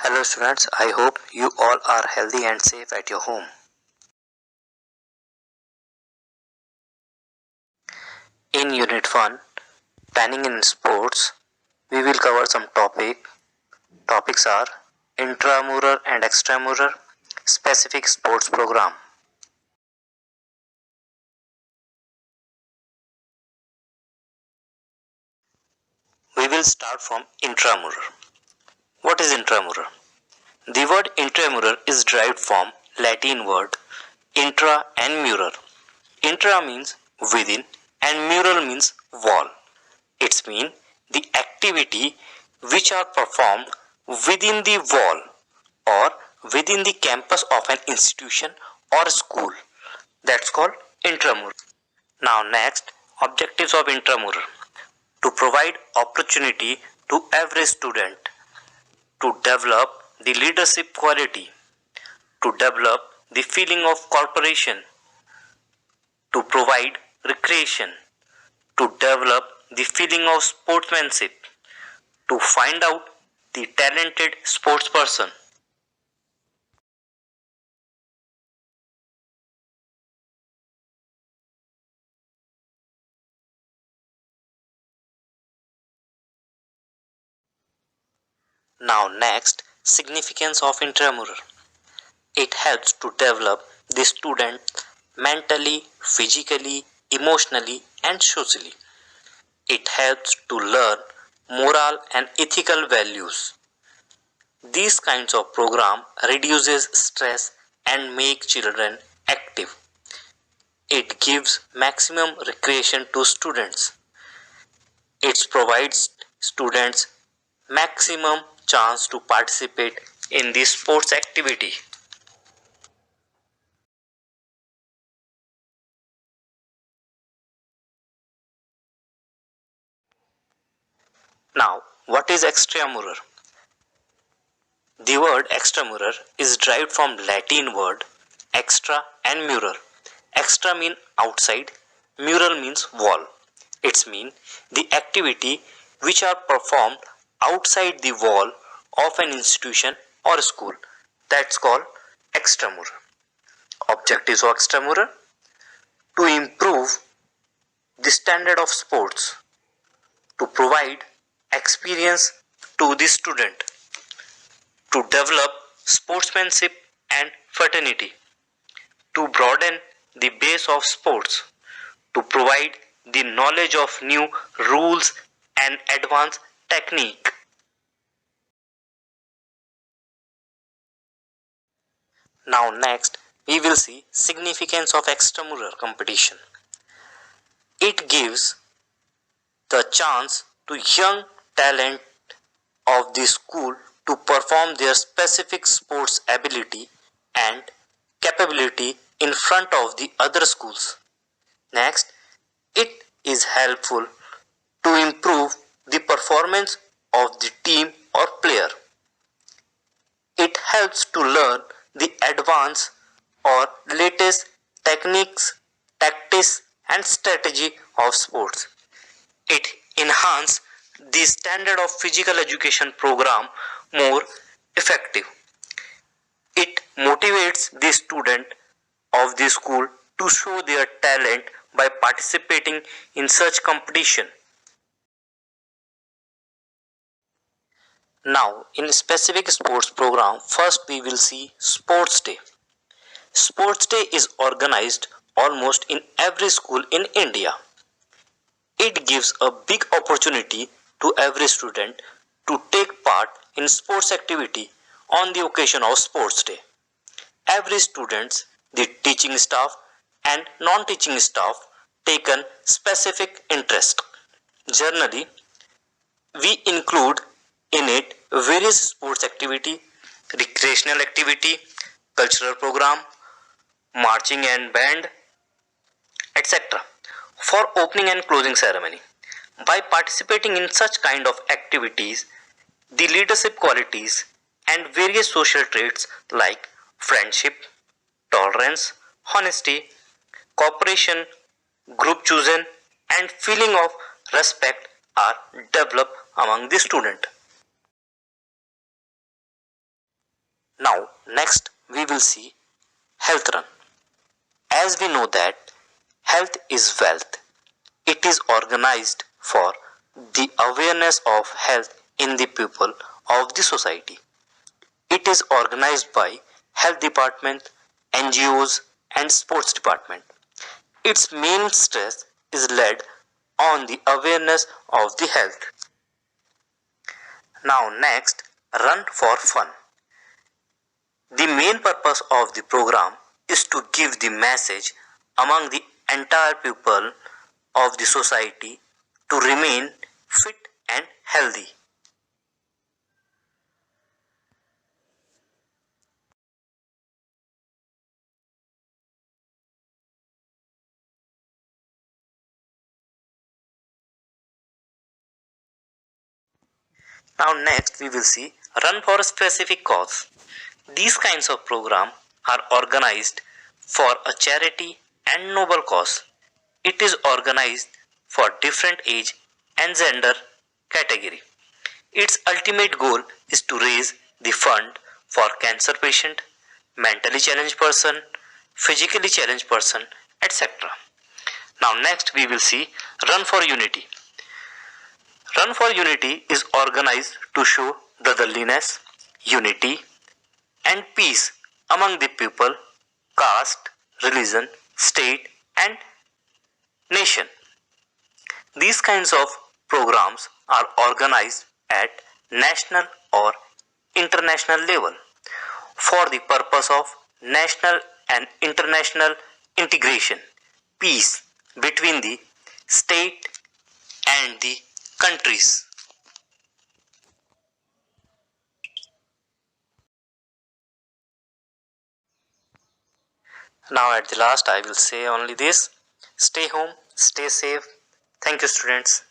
Hello students, I hope you all are healthy and safe at your home. In Unit 1, Planning in Sports, we will cover some topics. Topics are intramural and extramural, specific sports program. We will start from intramural. What is intramural? The word intramural is derived from Latin word intra and mural. Intra means within and mural means wall. It means the activity which are performed within the wall or within the campus of an institution or school. That's called intramural. Now next, objectives of intramural. To provide opportunity to every student to develop the leadership quality, to develop the feeling of cooperation, to provide recreation, to develop the feeling of sportsmanship, to find out the talented sportsperson. Now next, significance of intramural. It helps to develop the student mentally, physically, emotionally and socially. It helps to learn moral and ethical values. These kinds of program reduces stress and make children active. It gives maximum recreation to students. It provides students maximum chance to participate in the sports activity. Now, what is extramural? The word extramural is derived from Latin word extra and mural. Extra means outside, mural means wall. It means the activity which are performed outside the wall of an institution or school. That's called extramural. Objectives of extramural: to improve the standard of sports, to provide experience to the student, to develop sportsmanship and fraternity, to broaden the base of sports, to provide the knowledge of new rules and advanced technique. Now next, we will see significance of extramural competition. It gives the chance to young talent of the school to perform their specific sports ability and capability in front of the other schools. Next, it is helpful to improve the performance of the team or player. It helps to learn the advanced or latest techniques, tactics and strategy of sports. It enhances the standard of physical education program more effective. It motivates the student of the school to show their talent by participating in such competition. Now, in a specific sports program, first we will see Sports Day. Sports Day is organized almost in every school in India. It gives a big opportunity to every student to take part in sports activity on the occasion of Sports Day. Every student, the teaching staff and non-teaching staff taken specific interest. Generally, we include in it various sports activity, recreational activity, cultural program, marching and band, etc. for opening and closing ceremony. By participating in such kind of activities, the leadership qualities and various social traits like friendship, tolerance, honesty, cooperation, group chosen and feeling of respect are developed among the student. Now next we will see health run. As we know that health is wealth, it is organized for the awareness of health in the people of the society. It is organized by health department, NGOs and sports department. Its main stress is laid on the awareness of the health. Now next, run for fun. The main purpose of the program is to give the message among the entire people of the society to remain fit and healthy. Now next we will see run for a specific cause. These kinds of programs are organized for a charity and noble cause. It is organized for different age and gender category. Its ultimate goal is to raise the fund for cancer patient, mentally challenged person, physically challenged person, etc. Now next we will see Run for Unity. Run for Unity is organized to show brotherliness, unity and peace among the people, caste, religion, state and nation. These kinds of programs are organized at national or international level for the purpose of national and international integration, peace between the state and the countries. Now at the last I will say only this: stay home, stay safe. Thank you students.